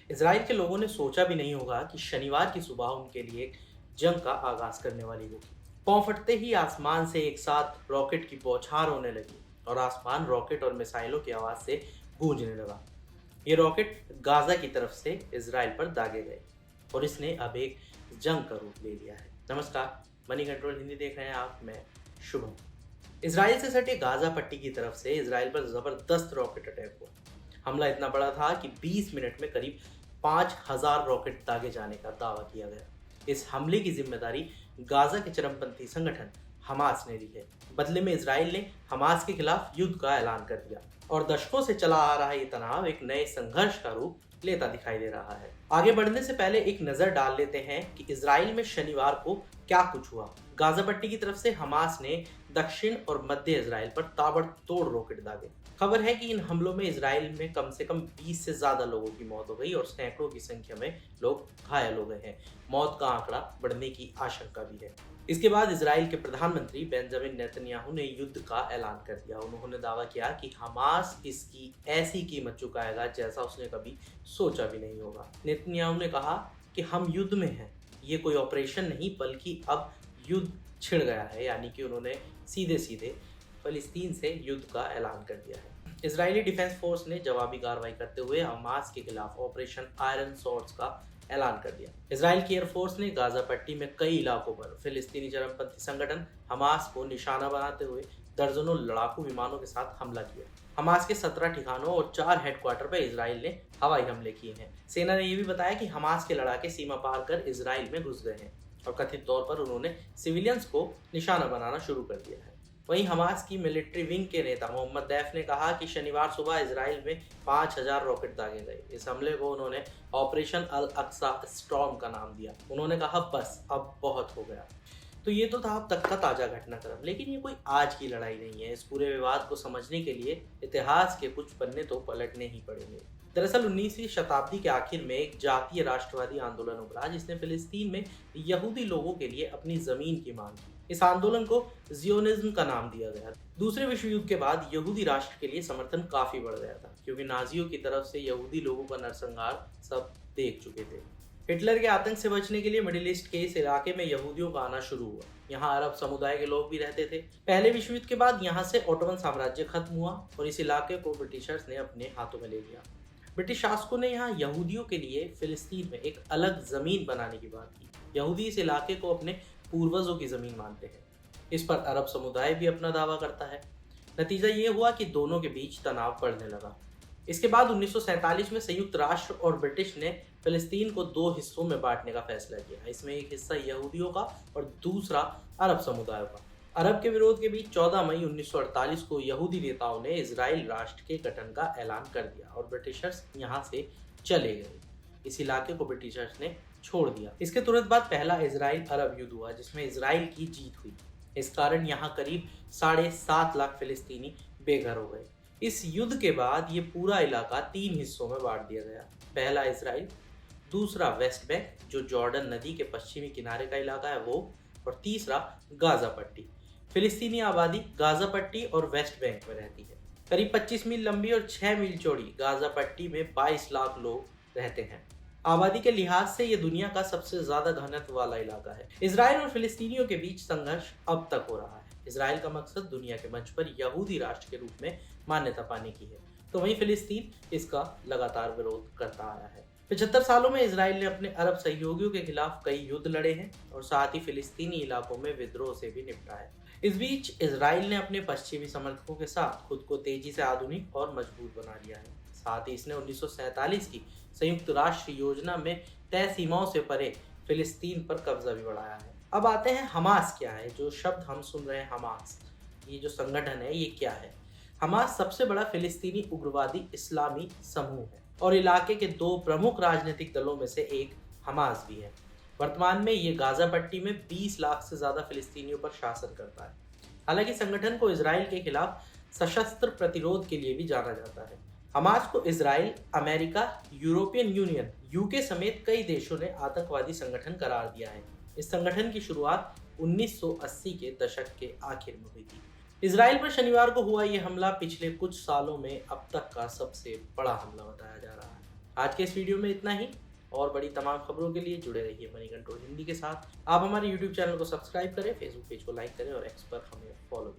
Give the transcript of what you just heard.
Israel के लोगों ने सोचा भी नहीं होगा कि शनिवार की सुबह उनके लिए एक जंग का आगाज करने वाली होगी। पांव फटते ही आसमान से एक साथ रॉकेट की बौछार होने लगी और आसमान रॉकेट और मिसाइलों की आवाज से गूंजने लगा। ये रॉकेट गाजा की तरफ से इजराइल पर दागे गए और इसने अब एक जंग का रूप ले लिया है। नमस्कार, मनी कंट्रोल हिंदी देख रहे हैं आप। मैं शुभम। इजराइल से सटे गाजा पट्टी की तरफ से इजराइल पर जबरदस्त रॉकेट अटैक हुआ। हमला इतना बड़ा था कि 20 मिनट में करीब 5,000 रॉकेट दागे जाने का दावा किया गया। इस हमले की जिम्मेदारी गाजा के चरमपंथी संगठन हमास ने ली है। बदले में इजराइल ने हमास के खिलाफ युद्ध का ऐलान कर दिया और दशकों से चला आ रहा ये तनाव एक नए संघर्ष का रूप लेता दिखाई दे रहा है। आगे बढ़ने से पहले एक नजर डाल लेते हैं कि इजराइल में शनिवार को क्या कुछ हुआ। गाजा पट्टी की तरफ से हमास ने दक्षिण और मध्य इजराइल पर ताबड़तोड़ रॉकेट दागे। खबर है कि इन हमलों में इजराइल में कम से कम 20 से ज्यादा लोगों की मौत हो गई और सैकड़ों की संख्या में लोग घायल हो गए हैं। मौत का आंकड़ा बढ़ने की आशंका भी है। इसके बाद इजराइल के प्रधानमंत्री बेंजामिन नेतन्याहू ने युद्ध का ऐलान कर दिया। उन्होंने दावा किया कि हमास इसकी ऐसी कीमत चुकाएगा जैसा उसने कभी सोचा भी नहीं होगा। नेतन्याहू ने कहा कि हम युद्ध में हैं, ये कोई ऑपरेशन नहीं बल्कि अब युद्ध छिड़ गया है। यानी कि उन्होंने सीधे सीधे फिलिस्तीन से युद्ध का ऐलान कर दिया है। इजरायली डिफेंस फोर्स ने जवाबी कार्रवाई करते हुए हमास के खिलाफ ऑपरेशन आयरन स्वॉर्ड्स का ऐलान कर दिया। इजराइल की एयरफोर्स ने गाजा पट्टी में कई इलाकों पर फिलिस्तीनी चरमपंथी संगठन हमास को निशाना बनाते हुए दर्जनों लड़ाकू विमानों के साथ हमला किया। हमास के 17 ठिकानों और 4 हेडक्वार्टर पर इजराइल ने हवाई हमले किए हैं। सेना ने यह भी बताया कि हमास के लड़ाके सीमा पार कर इजराइल में घुस गए हैं और कथित तौर पर उन्होंने सिविलियंस को निशाना बनाना शुरू कर दिया है। वहीं हमास की मिलिट्री विंग के नेता मोहम्मद दैफ ने कहा कि शनिवार सुबह इजराइल में 5,000 रॉकेट दागे गए। इस हमले को उन्होंने ऑपरेशन अल अक्सा स्टॉर्म का नाम दिया। उन्होंने कहा बस अब बहुत हो गया। तो ये तो था अब तक का ताजा घटनाक्रम, लेकिन ये कोई आज की लड़ाई नहीं है। इस पूरे विवाद को समझने के लिए इतिहास के कुछ पन्ने तो पलटने ही पड़ेंगे। दरअसल 19वीं शताब्दी के आखिर में एक जातीय राष्ट्रवादी आंदोलन उभरा जिसने फिलिस्तीन में यहूदी लोगों के लिए अपनी जमीन की मांग की। इस आंदोलन को जियोनिज्म का नाम दिया गया। दूसरे विश्व युद्ध के बाद यहूदी राष्ट्र के लिए समर्थन काफी बढ़ गया था, क्योंकि नाजियों की तरफ से यहूदी लोगों का नरसंहार सब देख चुके थे। हिटलर के आतंक से बचने के लिए मिडिल ईस्ट के इस इलाके में यहूदियों का आना शुरू हुआ। यहाँ अरब समुदाय के लोग भी रहते थे। पहले विश्व युद्ध के बाद यहाँ से ओटोमन साम्राज्य खत्म हुआ और इस इलाके को ब्रिटिशर्स ने अपने हाथों में ले लिया। ब्रिटिश शासकों ने यहाँ यहूदियों के लिए फिलिस्तीन में एक अलग जमीन बनाने की बात की। यहूदी इस इलाके को अपने पूर्वजों की जमीन मानते हैं। इस पर अरब समुदाय भी अपना दावा करता है। नतीजा ये हुआ कि दोनों के बीच तनाव बढ़ने लगा। इसके बाद 1947 में संयुक्त राष्ट्र और ब्रिटिश ने फिलिस्तीन को 2 हिस्सों में बांटने का फैसला किया। इसमें एक हिस्सा यहूदियों का और दूसरा अरब समुदायों का। अरब के विरोध के बीच 14 मई 1948 को यहूदी नेताओं ने इजराइल राष्ट्र के गठन का ऐलान कर दिया और ब्रिटिशर्स यहाँ से चले गए। इस इलाके को ब्रिटिशर्स ने छोड़ दिया। इसके तुरंत बाद पहला इजराइल अरब युद्ध हुआ जिसमें इजराइल की जीत हुई। इस कारण यहाँ करीब 7.5 लाख फिलिस्तीनी बेघर हो गए। इस युद्ध के बाद ये पूरा इलाका 3 हिस्सों में बांट दिया गया। पहला इजराइल, दूसरा वेस्ट बैंक जो जॉर्डन नदी के पश्चिमी किनारे का इलाका है वो, और तीसरा गाजा पट्टी। फिलिस्तीनी आबादी गाजा पट्टी और वेस्ट बैंक में रहती है। करीब 25 मील लंबी और 6 मील चौड़ी गाजा पट्टी में 22 लाख लोग रहते हैं। आबादी के लिहाज से ये दुनिया का सबसे ज्यादा घनत्व वाला इलाका है। इजराइल और फिलिस्तीनियों के बीच संघर्ष अब तक हो रहा है। इजराइल का मकसद दुनिया के मंच पर यहूदी राष्ट्र के रूप में मान्यता पाने की है, तो वहीं फिलिस्तीन इसका लगातार विरोध करता आया है। 75 सालों में इजराइल ने अपने अरब सहयोगियों के खिलाफ कई युद्ध लड़े हैं और साथ ही फिलिस्तीनी इलाकों में विद्रोह से भी निपटा है। इस बीच इजराइल ने अपने पश्चिमी समर्थकों के साथ खुद को तेजी से आधुनिक और मजबूत बना लिया है। साथ ही इसने 1947 की संयुक्त राष्ट्र योजना में तय सीमाओं से परे फिलिस्तीन पर कब्जा भी बढ़ाया है। अब आते हैं हमास क्या है। जो शब्द हम सुन रहे हैं हमास, ये जो संगठन है ये क्या है। हमास सबसे बड़ा फिलिस्तीनी उग्रवादी इस्लामी समूह है और इलाके के 2 प्रमुख राजनीतिक दलों में से एक हमास भी है। वर्तमान में ये गाजा पट्टी में 20 लाख से ज्यादा फिलिस्तीनियों पर शासन करता है। हालांकि संगठन को इजराइल के खिलाफ सशस्त्र प्रतिरोध के लिए भी जाना जाता है। हमास को Israel, America, European union, UK समेत कई देशों ने आतंकवादी संगठन करार दिया है। इस संगठन की शुरुआत 1980 के दशक के आखिर में हुई थी। इजराइल पर शनिवार को हुआ यह हमला पिछले कुछ सालों में अब तक का सबसे बड़ा हमला बताया जा रहा है। आज के इस वीडियो में इतना ही। और बड़ी तमाम खबरों के लिए जुड़े रहिए मनी कंट्रोल हिंदी के साथ। आप हमारे यूट्यूब चैनल को सब्सक्राइब करें, फेसबुक पेज को लाइक करें और एक्स पर हमें फॉलो करें।